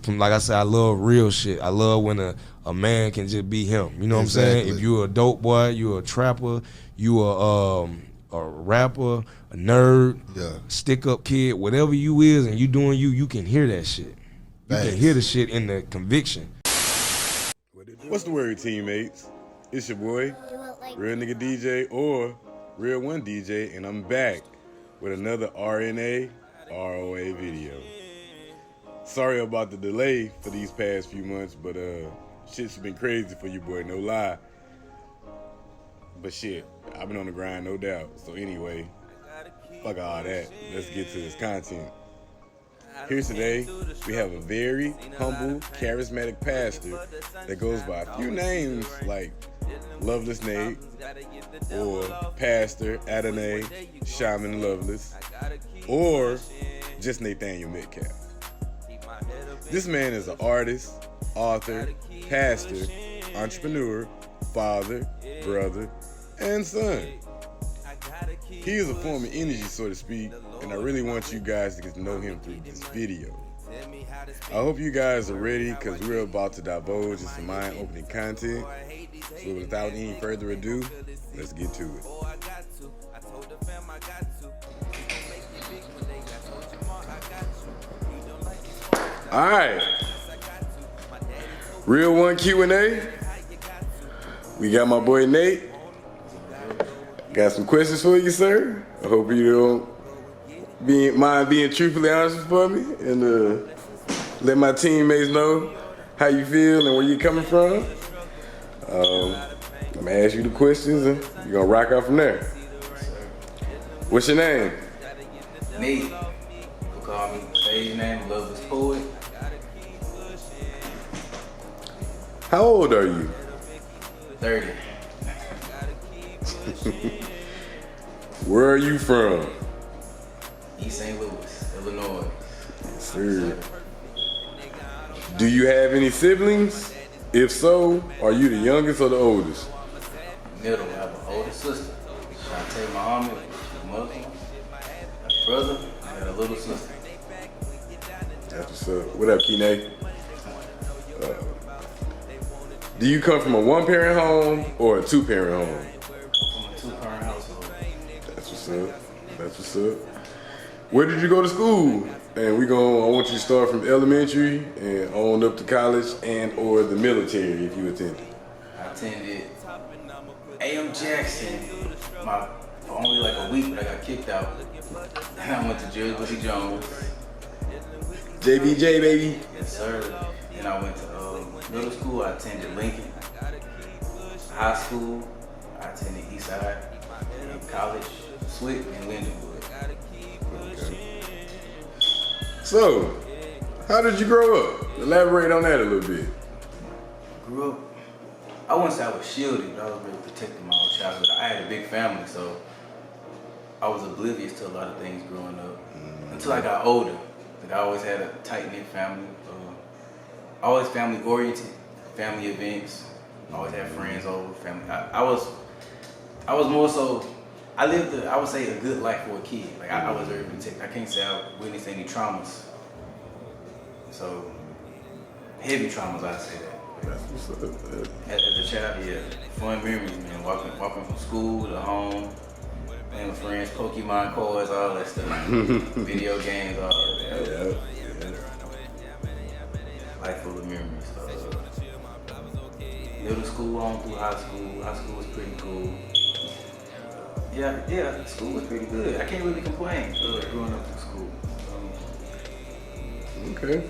like I said, I love real shit. I love when a man can just be him. You know what I'm saying? If you're a dope boy, you're a trapper, you a rapper, a nerd, stick up kid, whatever you is, and you doing you can hear that shit. You can hear the shit in the conviction. What's the word, teammates? It's your boy, Real Nigga DJ or Real One DJ, and I'm back with another RNA ROA video. Sorry about the delay for these past few months, but shit's been crazy for you, boy, no lie. But shit, I've been on the grind, no doubt. So anyway, fuck all that. Let's get to this content. Here today, we have a very humble, charismatic pastor that goes by a few names like Loveless Nate, or Pastor RNA, Shaman Loveless, or just Nathaniel Metcalf. This man is an artist, author, pastor, entrepreneur, father, brother, and son. He is a form of energy, so to speak, and I really want you guys to get to know him through this video. I hope you guys are ready, because we're about to divulge in some mind-opening content. So without any further ado, let's get to it. Alright. Real One Q&A. We got my boy Nate. Got some questions for you, sir. I hope you don't mind being truthfully honest for me, and let my teammates know how you feel and where you're coming from. I'm gonna ask you the questions and you're gonna rock out from there. What's your name? Nate. People call me stage name, Loveless Poet. How old are you? 30. Where are you from? East St. Louis, Illinois. Yes, sir. Do you have any siblings? If so, are you the youngest or the oldest? Middle. I have an older sister. Shantae Muhammad, she's Muslim. My brother, I got a little sister. That's what's up. What up, Kine? Do you come from a one-parent home or a two-parent home? From a two-parent household. That's what's up. That's what's up. Where did you go to school? And I want you to start from elementary and on up to college and or the military if you attended. I attended Jackson for only like a week, but I got kicked out. And I went to George Bussy Jones. JBJ, baby. Yes, sir. And I went to middle school. I attended Lincoln. High school, I attended Eastside. And college, Swift and Lindenwood. Okay. So, how did you grow up? Elaborate on that a little bit. Grew up, I wouldn't say I was shielded, but I was really protecting my own childhood. I had a big family, so I was oblivious to a lot of things growing up until I got older. Like I always had a tight-knit family, always family-oriented, family events. I always had friends over, family. I was more so, I lived, I would say, a good life for a kid. Like I was very protected. I can't say I witnessed any traumas. So, heavy traumas, I'd say that. That's what's up. As a child, yeah, fun memories, man. Walking from school to home, playing with friends, Pokemon cards, all that stuff. Video games, all that. Yeah. Life full of memories. Middle school on through high school. High school was pretty cool. Yeah, school was pretty good. I can't really complain growing up in school. Okay.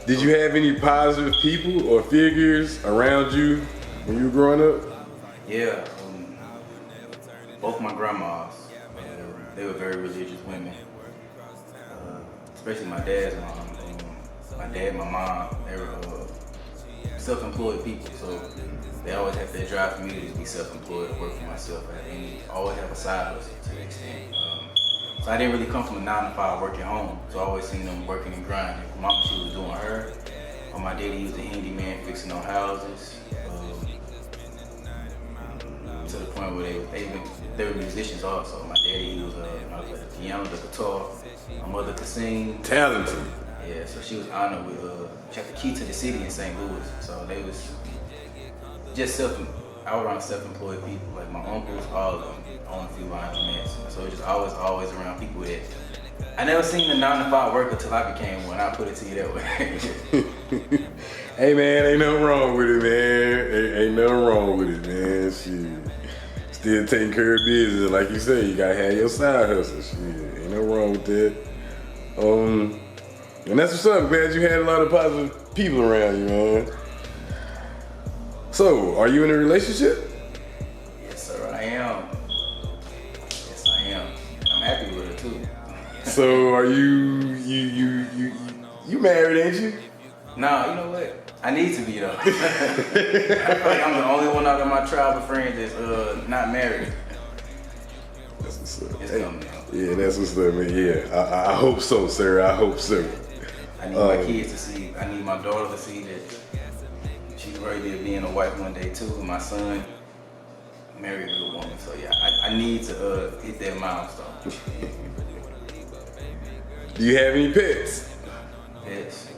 Did you have any positive people or figures around you when you were growing up? Yeah, both my grandmas, they were very religious women. Especially my dad's mom. My dad, my mom, they were self-employed people, so they always have their drive for me to just be self-employed or work for myself. I always have a side hustle to an extent. So I didn't really come from a 9-to-5 work at home, so I always seen them working and grinding. Mama, she was doing her. My daddy was a handyman fixing on houses. To the point where they were musicians also. My daddy, he was the piano, the guitar. My mother could sing. Talented. Yeah, so she was honored with, she had the key to the city in St. Louis. So they was just I was around self-employed people, like my uncles, all of them own a few laundromats. So it was just always around people that, I never seen a 9-to-5 worker till I became one. I'll put it to you that way. Hey man, ain't nothing wrong with it, man. Ain't nothing wrong with it, man. Shit. Still taking care of business. Like you say, you gotta have your side hustle. Shit. Ain't nothing wrong with that. And that's what's up. Glad you had a lot of positive people around you, man. So, are you in a relationship? Yes, sir, I am. Yes, I am. I'm happy with her too. So, are you married, ain't you? Nah, you know what? I need to be though. I feel like I'm the only one out of my tribe of friends that's not married. That's what's up. It's coming. Yeah, that's what's up, man. Yeah, I hope so, sir. I hope so. I need my kids to see. I need my daughter to see that she's worthy of being a wife one day too. And my son married a good woman. So yeah, I need to hit that milestone. Do you have any pets? Pets?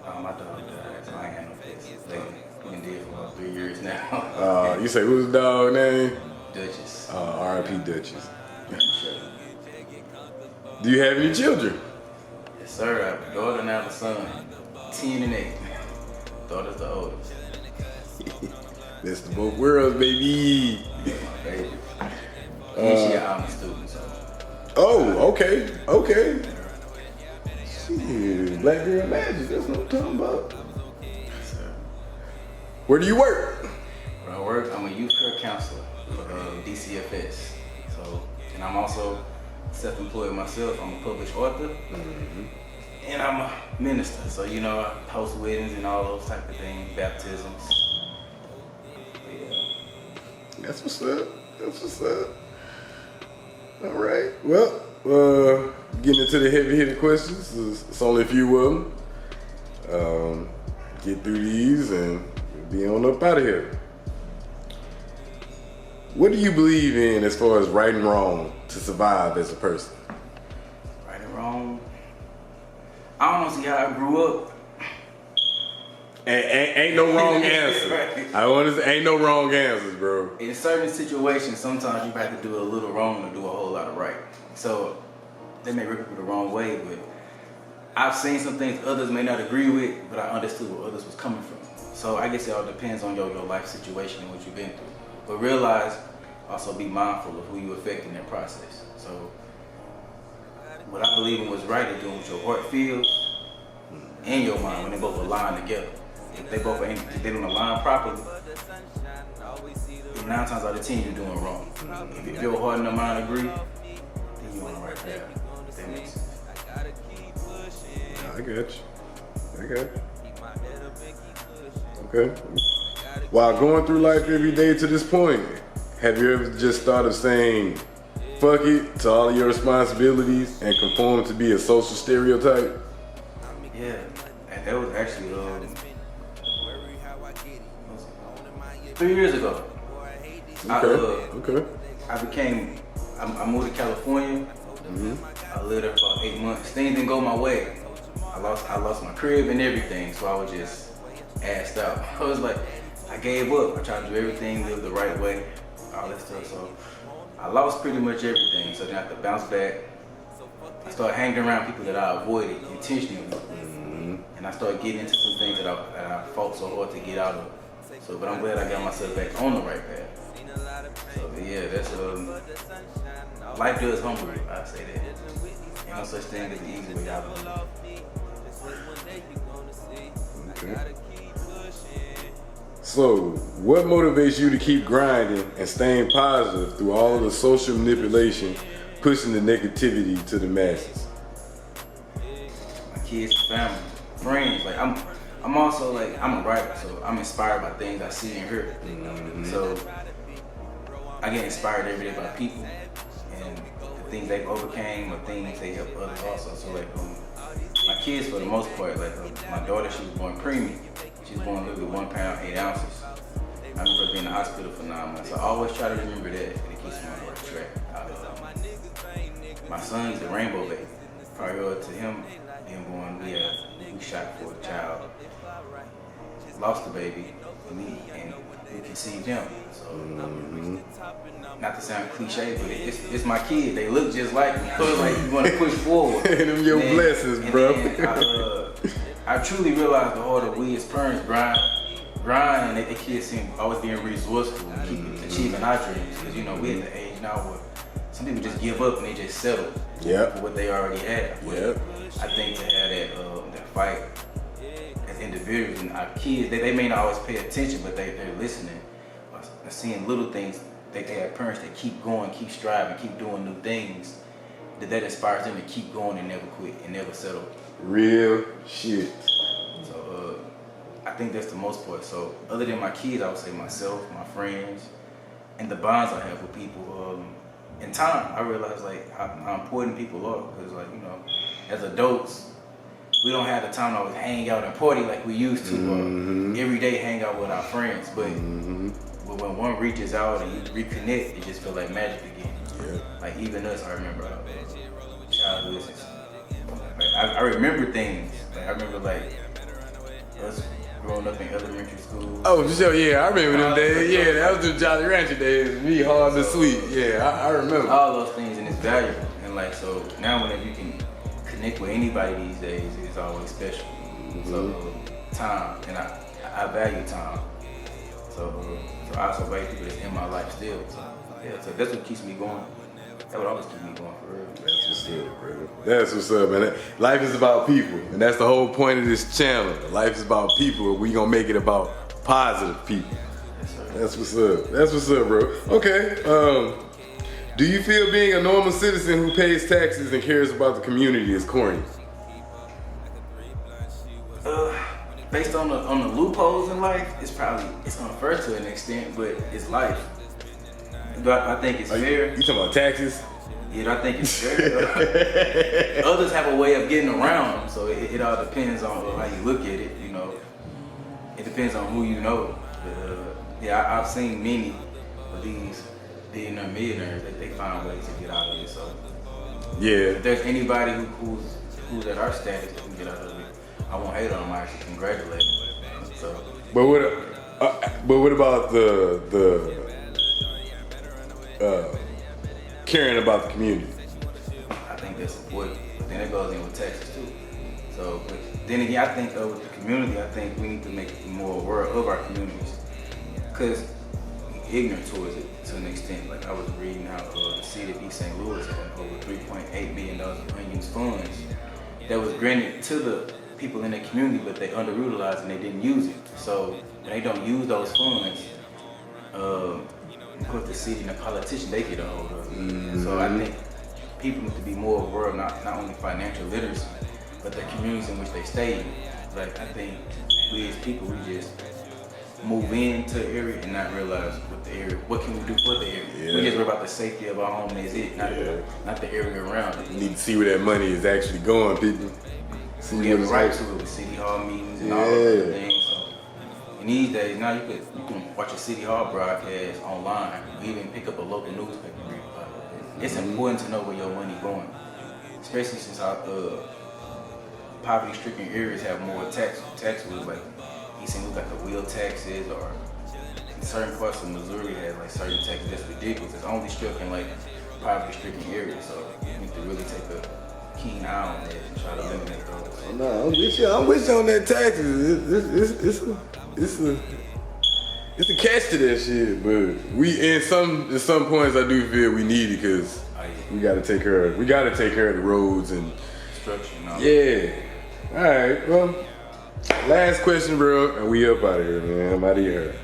My dog died, so I ain't got no pets. They've been dead for about 3 years now. You say who's the dog name? Duchess. R.I.P. Duchess. Do you have any children? Yes, sir. I have a daughter and I have a son. 10 and 8. Daughter's the oldest. That's the both worlds, baby. My baby. And she an honor student, so. Oh, okay. Shit, Black Girl Magic, that's what I'm talking about. Yes, sir. Where do you work? Where I work, I'm a youth care counselor for DCFS. So, and I'm also self-employed myself. I'm a published author, and I'm a minister. So, you know, I host weddings and all those type of things, baptisms. Yeah. That's what's up. All right. Well, getting into the heavy-hitted questions. It's only a few of them. Get through these and be on up out of here. What do you believe in as far as right and wrong to survive as a person? Right and wrong. I don't know, see how I grew up. Ain't no wrong answer. Right. I want to say, ain't no wrong answers, bro. In certain situations, sometimes you have to do a little wrong to do a whole lot of right. So they may rip people the wrong way, but I've seen some things others may not agree with, but I understood where others was coming from. So I guess it all depends on your life situation and what you've been through. But realize, also be mindful of who you affect in that process. So what I believe in was right is doing what your heart feels and your mind when they both align together. If they don't align properly, then 9 times out of 10 you're doing wrong. If your heart and your mind agree, then you're on the right path. If that makes sense. I got you. Okay. While going through life every day to this point, have you ever just thought of saying, fuck it to all of your responsibilities and conform to be a social stereotype? Yeah, and that was actually 3 years ago. Okay. I moved to California. I lived there for about 8 months. Things didn't go my way. I lost my crib and everything, so I was just assed out. I was like, I gave up. I tried to do everything, live the right way, all that stuff. So I lost pretty much everything. So then I had to bounce back. I started hanging around people that I avoided intentionally. And I started getting into some things that I fought so hard to get out of. So, but I'm glad I got myself back on the right path. So yeah, that's life does humble you, I say that. Ain't no such thing as the easy way out of it. Okay. So, what motivates you to keep grinding and staying positive through all of the social manipulation, pushing the negativity to the masses? My kids, family, friends. Like I'm also like I'm a writer, so I'm inspired by things I see and hear. So I get inspired every day by people and the things they've overcame or things they help others also. So like my kids, for the most part, like my daughter, she was born preemie. She was born with 1 pound 8 ounces. I remember being in the hospital for 9 months. I always try to remember that, and it keeps me on the right track. My son is a rainbow baby. prior to him being born, we shot for a child, lost the baby, and we conceived him. So, not to sound cliche, but it's my kid. They look just like me. So it's like you want to push forward. And them your blessings, bro. I truly realized the harder we as parents grind, and the kids seem always being resourceful and keep achieving our dreams. Because, you know, we're at the age now where some people just give up and they just settle for what they already have. I think to have that fight as individuals and our kids, they may not always pay attention, but they're listening, or seeing little things. They have parents that keep going, keep striving, keep doing new things. That inspires them to keep going and never quit and never settle. Real shit. So I think that's the most part. So other than my kids, I would say myself, my friends, and the bonds I have with people. In time, I realized like how important people are, because like, you know, as adults, we don't have the time to always hang out and party like we used to, or every day hang out with our friends. But when one reaches out and you reconnect, it just feels like magic again. Like even us, I remember childhood. Like, I remember things. Like I remember like us growing up in elementary school. Oh, for sure, yeah, I remember them days. Yeah, that was the Jolly Rancher days. Me, hard and sweet. Yeah, I remember. All those things, and it's valuable. And like, so now whenever you can connect with anybody these days, it's always special. So time, and I value time. So I also value people that's in my life still. So yeah, so that's what keeps me going. That would always keep me going for real. That's what's up, bro. That's what's up, man. Life is about people, and that's the whole point of this channel. Life is about people, and we gonna make it about positive people. That's what's up. That's what's up, bro. Okay. Do you feel being a normal citizen who pays taxes and cares about the community is corny? Based on the loopholes in life, it's unfair to an extent, but it's life. Do I think it's fair? You talking about taxes? Yeah, I think it's fair. Others have a way of getting around them, so it all depends on how you look at it. You know, it depends on who you know. Yeah, I've seen many of these millionaires that they find ways to get out of it. So yeah, if there's anybody who's at our status that can get out of it, I won't hate on them. I actually congratulate them. So, but what about the caring about the community? I think that's important. But then it goes in with taxes too. So, but then again, I think with the community, I think we need to make more aware of our communities, because we're ignorant towards it to an extent. Like I was reading how the city of East St. Louis had over $3.8 million in unused funds that was granted to the people in the community, but they underutilized and they didn't use it. So when they don't use those funds, of course the city and the politicians, they get a hold of it. So I think people need to be more aware of not only financial literacy, but the communities in which they stay in. Like I think we as people, we just move into the area and not realize what can we do for the area. We just worry about the safety of our home and that's it, not the area around it. You need to see where that money is actually going, people. We have a right to it with city hall meetings and all those other things. So in these days, now you can watch a city hall broadcast online, or even pick up a local newspaper and read about it. It's important to know where your money's going, especially since our poverty-stricken areas have more tax rules. Like you see, like the wheel taxes, or in certain parts of Missouri have like certain taxes that's ridiculous. It's only struck in like poverty-stricken areas, so you need to really take a keen eye on that and try to eliminate those. No, I'm with you on that taxes. It's a catch to that shit, but at some points I do feel we need it, because we gotta take care of the roads and structure. Yeah. All right. Well, last question, bro, and we up out of here, man. I'm out of here.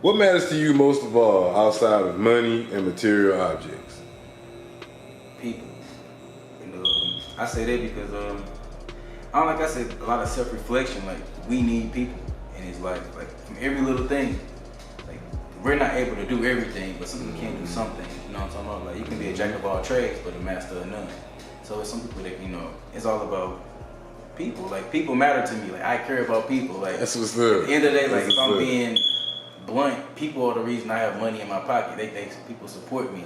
What matters to you most of all outside of money and material objects? People. I say that because, like I said, a lot of self-reflection. Like we need people in his life. Like from every little thing. Like we're not able to do everything, but some people can do something. You know what I'm talking about? Like you can be a jack of all trades, but a master of none. So it's some people that it's all about people. Like people matter to me. Like I care about people. Like that's what's up. At the end of the day, like if I'm being blunt, people are the reason I have money in my pocket. They think people support me.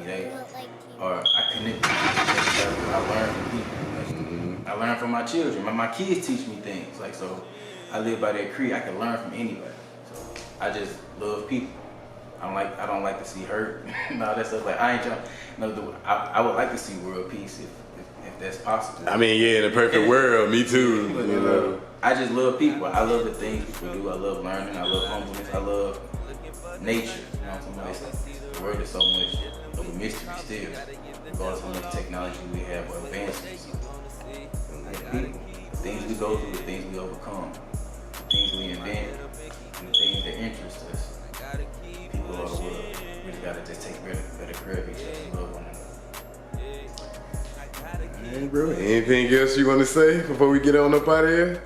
Or I connect with people. I learn from people. I learn from my children. My kids teach me things. Like, so I live by that creed. I can learn from anybody. So I just love people. I don't like to see hurt and all that stuff. Like, I ain't trying. I would like to see world peace if that's possible. I mean, yeah, in a perfect world, me too. But, you know. I just love people. I love the things people do. I love learning. I love humbleness. I love nature. You know what I'm saying? The world is so much of a mystery still, regardless of how much technology we have or advancements. Like people, the things we go through, the things we overcome, the things we invent, and the things that interest us. People are the world. We just gotta just take better care of each other and love one another. Hey, bro, anything else you want to say before we get on up out of here?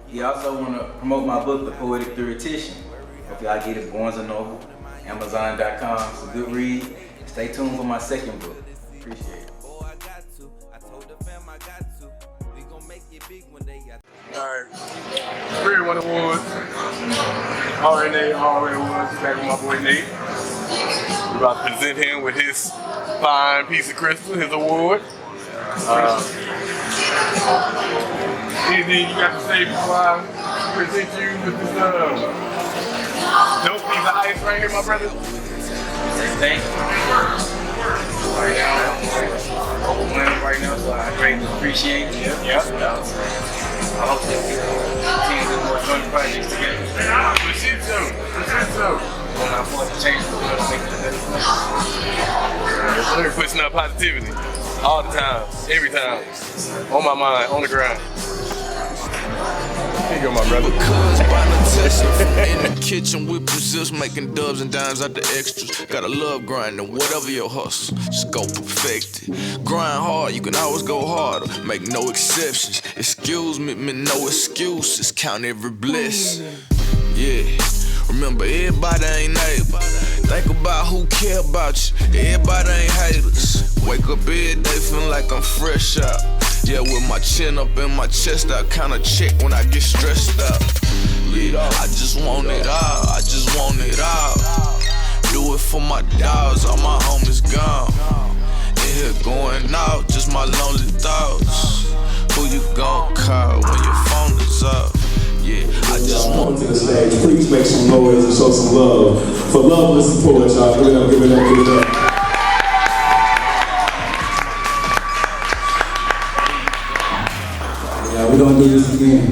He also want to promote my book, The Poetic Theoretician. Hope y'all get it, Barnes & Noble, Amazon.com. It's a good read. Stay tuned for my second book. Appreciate it. Alright, Red One Awards, RNA, ROA Awards, back with my boy Nate. We're about to present him with his fine piece of crystal, his award. Anything you got to say before I present you with this dope piece of ice right here, my brother? Thank you. Right now, I'm winning right now, so I greatly appreciate it. I hope that we continue to do more joint projects together. For sure. When I want to change the world, make it better. We're pushing up positivity all the time, every time. On my mind, on the ground. Here you go, my brother. In the kitchen, whipping zips, making dubs and dimes out the extras. Gotta love grinding, whatever your hustle, just go perfect it. Grind hard, you can always go harder, make no exceptions. Excuse me, no excuses, count every blessing. Yeah, remember everybody ain't neighbor. Think about who care about you, everybody ain't haters. Wake up every day feeling like I'm fresh out. Yeah, with my chin up in my chest, I kinda check when I get stressed out. Yeah, I just want it all, I just want it all. Do it for my dogs, all my homies gone. In here going out, just my lonely thoughts. Who you gon' call when your phone is up? Yeah, I just want to the stage. Please make some noise and show some love for Loveless support, y'all. Give it up, give it up, give it up. We're gonna do this again.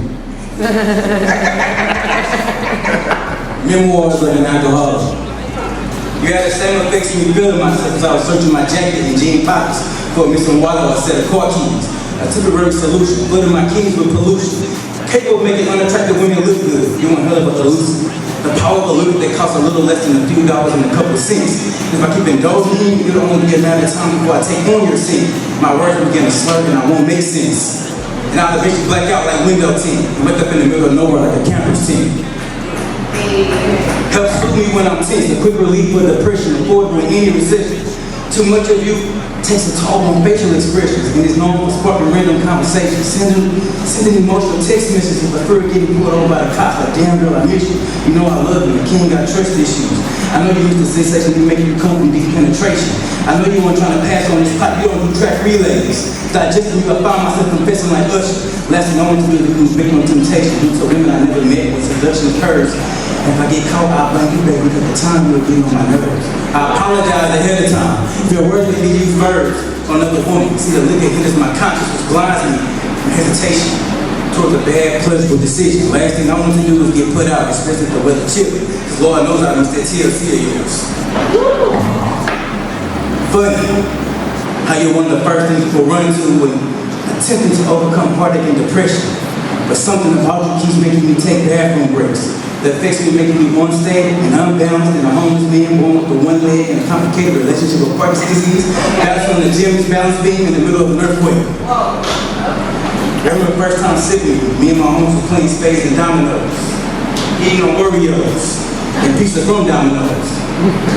Memoirs of an alcoholic. You had the same effects me feeling myself as I was searching my jacket in jean pockets for me some water or a set of car keys. A temporary solution, flooding my keys with pollution. Capable of making unattractive women look good. You want hell of a illusion. The power of a lyric that costs a little less than a few dollars and a couple cents. If I keep indulging you, it'll only be a matter of time before I take on your scene. My words begin to slur and I won't make sense. And I'll eventually black out like window tint and wake up in the middle of nowhere like a camper's tent. Helps soothe me when I'm tense, a quick relief for depression, avoid doing any recession. Too much of you takes a toll on facial expressions and is known for sparking random conversations. Sending emotional text messages and prefer getting pulled over by the cops like, damn girl, I miss you. You know I love you, the king got trust issues. I know you used to sensation to make you come from deep penetration. I know you weren't trying to pass on this pot, you don't do track relays. Digesting you, I found myself confessing like Usher. Lasting only to be the victim of temptation due to women I never met when seduction occurs. If I get caught, I'll blame you, baby, because the time you'll be on my nerves. I apologize ahead of time. If your words can be used verbs on another woman, see the liquor hinders my conscience, which blinds me from hesitation towards a bad, pleasurable decision. Last thing I want to do is get put out, especially if the weather chill. Because Lord knows I miss that TLC of yours. Funny how you're one of the first things people run to when attempting to overcome heartache and depression. But something about you keeps making me take bathroom breaks. The effects me making me unstable and unbalanced and a homeless man born with a one leg and a complicated relationship with Parkinson's disease. That's from the gym's balance beam in the middle of an earthquake. I remember the first time sitting with me and my homies were playing spades and dominoes, eating on Oreos and pizza from Domino's.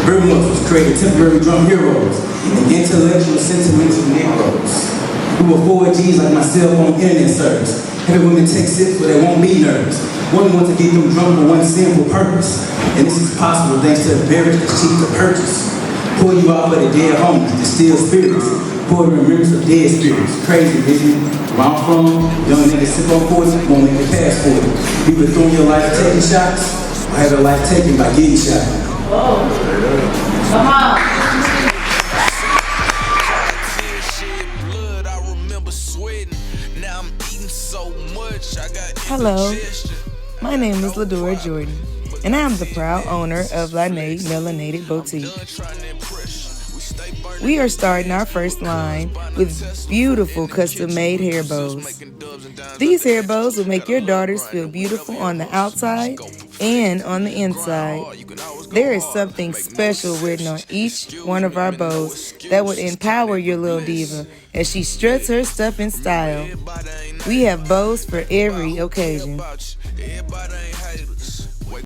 Real muscles created temporary drum heroes and intellectual sentimental Negroes who were 4Gs like my cell phone internet service. Having women take sips where they won't be nervous. One wants to get them drunk for one simple purpose. And this is possible thanks to a beverage that's cheap to purchase. Pour you out for the dead homies, distill spirits. Pour the remembrance of dead spirits. Crazy, isn't it? Where I'm from, young niggas sip on 40, won't make it past 40. You been throwing your life taking shots, or have your life taken by getting shot. Whoa. Come on. Hello, my name is Ladora Jordan, and I am the proud owner of Lanae Melanated Boutique. We are starting our first line with beautiful custom-made hair bows. These hair bows will make your daughters feel beautiful on the outside and on the inside. There is something special written on each one of our bows that would empower your little diva as she struts her stuff in style. We have bows for every occasion.